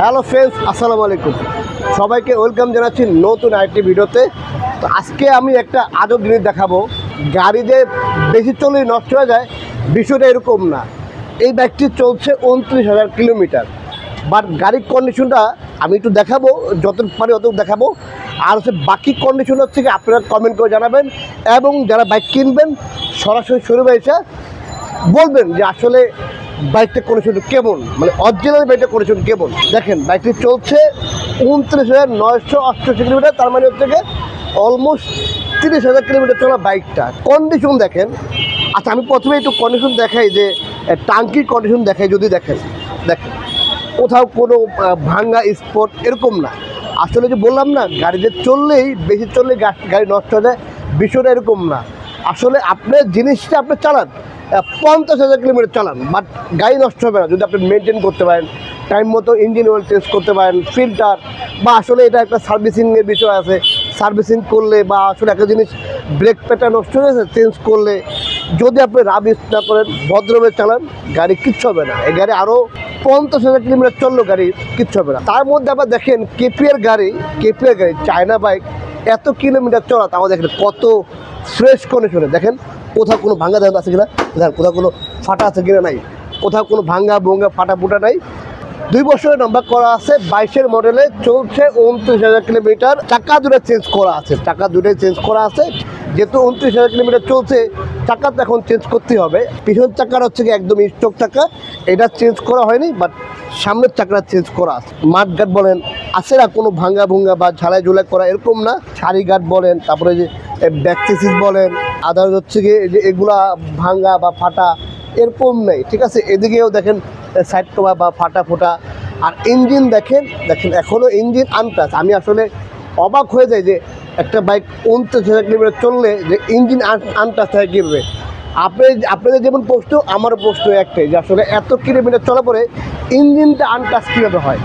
Hello friends, আসসালামু আলাইকুম। সবাইকে ওয়েলকাম জানাচ্ছি নতুন আরেকটি ভিডিওতে। তো আজকে আমি একটা আজব জিনিস দেখাবো। গাড়ি যে বেশি চললেই নষ্ট হয়ে যায়, বিষয়টা এরকম না। এই বাইকটি চলছে 29,000 কিলোমিটার, বাট গাড়ির কন্ডিশনটা আমি একটু দেখাবো, যত পারি অত দেখাবো। আর হচ্ছে বাকি কন্ডিশন হচ্ছে কি আপনারা কমেন্ট করে জানাবেন, এবং যারা বাইক কিনবেন সরাসরি শোরুমে এসে বলবেন যে আসলে বাইকটা কন্ডিশন কেমন, মানে অরিজিনাল বাইকটা কন্ডিশন কেমন। দেখেন বাইকটি চলছে 29,988 কিলোমিটার, তার মানে হচ্ছে গিয়ে অলমোস্ট 30,000 কিলোমিটার চলা বাইকটা। কন্ডিশন দেখেন। আচ্ছা, আমি প্রথমে একটু কন্ডিশন দেখাই, যে টাঙ্কির কন্ডিশন দেখাই। যদি দেখেন কোথাও কোনো ভাঙ্গা স্পট এরকম না। আসলে যে বললাম না, গাড়িতে চললেই বেশি চললেই গাড়ি নষ্ট হয়ে যায়, বিষয়টা এরকম না। আসলে আপনার জিনিসটা আপনি চালান 50,000 কিলোমিটার চালান, বাট গাড়ি নষ্ট হবে না যদি আপনি মেনটেন করতে পারেন, টাইম মতো ইঞ্জিন অয়েল চেঞ্জ করতে পারেন, ফিল্টার, বা আসলে এটা একটা সার্ভিসিংয়ের বিষয় আছে। সার্ভিসিং করলে বা আসলে একটা জিনিস ব্রেক প্যাটার্ন নষ্ট হয়ে গেছে চেঞ্জ করলে, যদি আপনি রাব ইউজ না করেন, ভদ্রভাবে চালান, গাড়ি কিচ্ছু হবে না। এই গাড়ি আরও 50,000 কিলোমিটার চললো, গাড়ি কিচ্ছু হবে না। তার মধ্যে আবার দেখেন কেপিআর গাড়ি চায়না বাইক, এত কিলোমিটার চলা, তাও দেখেন কত ফ্রেশ কন্ডিশনে। দেখেন কোথাও কোনো ভাঙ্গা দাম আছে কিনা, দেখেন কোথাও কোনো ফাটা আছে কিনা, নাই। কোথাও কোনো ভাঙ্গা ভঙ্গা ফাটা ফুটা নাই। 2 বছরের নাম্বার করা আছে, 22-এর মডেলে, চলছে 29,000 কিলোমিটার। চাকা দুটো চেঞ্জ করা আছে, যেহেতু 29,000 কিলোমিটার চলছে, চাকা তো এখন চেঞ্জ করতেই হবে। পিছন চাকার হচ্ছে কি একদম স্টক চাকা, এটা চেঞ্জ করা হয়নি, বাট সামনের চাকাটা চেঞ্জ করা আছে। মাঠ গার্ড বলেন আছে না, কোনো ভাঙ্গা ভঙ্গা বা ঝালাই ঝুলাই করা এরকম না। সারি গার্ড বলেন, তারপরে যে ব্যাক চেসিস বলেন, আদার হচ্ছে গিয়ে যে এগুলা ভাঙ্গা বা ফাটা এরকম নেই, ঠিক আছে। এদিকেও দেখেন সাইড কমা বা ফাটা ফোটা। আর ইঞ্জিন দেখেন এখনও ইঞ্জিন আনটাচ। আমি আসলে অবাক হয়ে যাই যে একটা বাইক 29,000 কিলোমিটার চললে যে ইঞ্জিন আনটাচ থাকে কীভাবে। আপনাদের যেমন প্রশ্ন, আমারও প্রশ্ন একটাই, যে আসলে এত কিলোমিটার চলার পরে ইঞ্জিনটা আনটাচ কীভাবে হয়।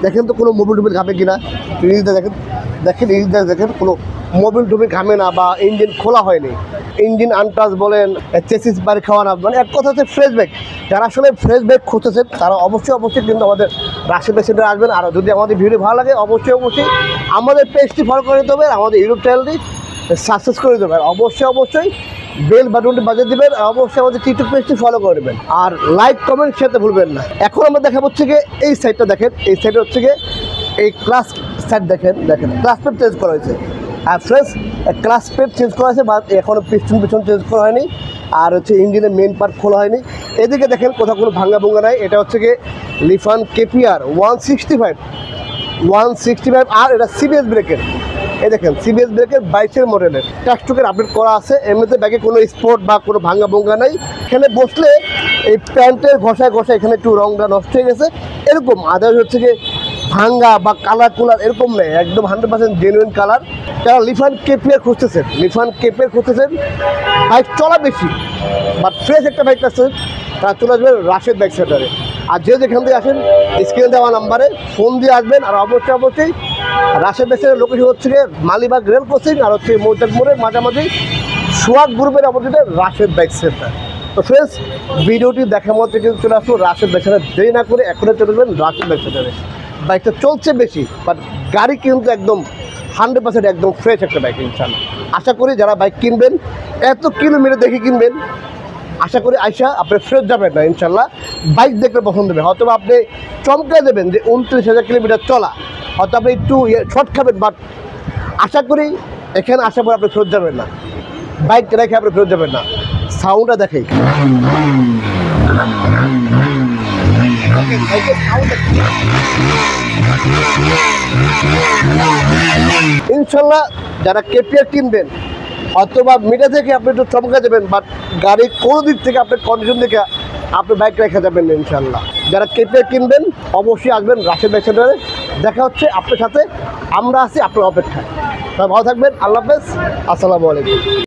দেখেন তো কোনো মোবিল টুবিল ঘামে কিনা, ইঞ্জিনটা দেখেন কোনো মোবিল টুবিল ঘামে না, বা ইঞ্জিন খোলা হয়নি। ইঞ্জিন আনটাচ বলেন, চেসিস বাড়ি খাওয়া না, মানে এক কথা হচ্ছে ফ্রেশ বাইক। যারা আসলে ফ্রেশ বাইক খুঁজতেছেন তারা অবশ্যই কিন্তু আমাদের রাশিদ বাইক সেন্টারে আসবেন। আর যদি আমাদের ভিডিও ভালো লাগে অবশ্যই আমাদের পেজটি ফলো করে দিতে হবে, আমাদের ইউটিউব চ্যানেলটি সাবস্ক্রাইব করে দেবেন, অবশ্যই বেল বাটনটি বাজিয়ে দেবেন, আর অবশ্যই আমাদের টিকটক পেজটি ফলো করে দেবেন, আর লাইক কমেন্ট সেটা ভুলবেন না। এখন আমরা দেখাবো হচ্ছে গিয়ে এই সাইডটা দেখেন, এই সাইডে হচ্ছে গিয়ে এই ক্লাস সাইড দেখেন ক্লাস প্লেট চেঞ্জ করা হয়েছে। আর ফ্রেশ ক্লাস প্লেট চেঞ্জ করা হয়েছে, বা এখনও পিছন চেঞ্জ করা হয়নি। আর হচ্ছে ইঞ্জিনের মেন পার্ট খোলা হয়নি। এদিকে দেখেন কোথাও কোনো ভাঙ্গা ভঙ্গা নাই। এটা হচ্ছে গিয়ে লিফান কেপিআর 165, আর এটা সিবিএস ব্রেকের। এই দেখেন সিবিএস ব্রেকের 22-এর মডেলের ট্যাক্সটুকের আপডেট করা আছে। এমনিতে ব্যাগে কোনো স্পট বা কোনো ভাঙ্গা ভঙ্গা নাই। এখানে বসলে এই প্যান্টের ঘষায় এখানে একটু রংটা নষ্ট হয়ে গেছে এরকম। আদার্স হচ্ছে গিয়ে ভাঙ্গা বা কালার এরকম নেই, একদম 100% জেনুইন কালার। যারা লিফান কেপিআর খুঁজতেছেন, বাইক চলা বেশি বাট ফ্রেশ একটা বাইক আসছেন, তারা চলে আসবেন রাশেদ বাইক সেন্টারে। আর যেখান থেকে আসেন স্ক্রিনে দেওয়া নাম্বারে ফোন দিয়ে আসবেন। আর অবশ্যই রাশেদ বাইক সেন্টারের লোকেশন হচ্ছে গিয়ে মালিবাগ রেল ক্রসিং, আর হচ্ছে মৌচাক মোড়ের মাঝামাঝি সোহাগ গ্রুপের অপোজিটে রাশেদ বাইক সেন্টার। তো ফ্রেন্ডস, ভিডিওটি দেখার মধ্যে কিন্তু চলে আসলো রাশেদ বাইক সেন্টার। দেরি না করে এখনই চলে যাবেন রাশেদ বাইক সেন্টারে। বাইকটা চলছে বেশি, বাট গাড়ি কিন্তু একদম 100% একদম ফ্রেশ একটা বাইক ইনশাআল্লাহ। আশা করি যারা বাইক কিনবেন, এত কিলোমিটার দেখে কিনবেন, আশা করি আইসা আপনি ফ্রেশ যাবেন না ইনশাআল্লাহ। বাইক দেখলে পছন্দ হবে, হয়তো আপনি চমকে দেবেন যে 29,000 কিলোমিটার চলা, হয়তো আপনি একটু শর্ট খাবেন, বাট আশা করি এখানে আসার পর আপনি ফেরত যাবেন না, বাইক রেখে আপনি ফেরত যাবেন না। সাউন্ডটা দেখেই ইনশাল্লাহ যারা কেপিআর কিনবেন, অথবা মিডিয়া থেকে আপনি একটু চমকা যাবেন, বাট গাড়ির কোনো দিক থেকে আপনার কন্ডিশন দেখে আপনি বাইক রেখে যাবেন না ইনশাল্লাহ। যারা কেপিআর কিনবেন অবশ্যই আসবেন রাশেদ বাইক সেন্টারে। দেখা হচ্ছে আপনার সাথে, আমরা আছি আপনার অপেক্ষায়। ভালো থাকবেন, আল্লাহ হাফেজ, আসসালামু আলাইকুম।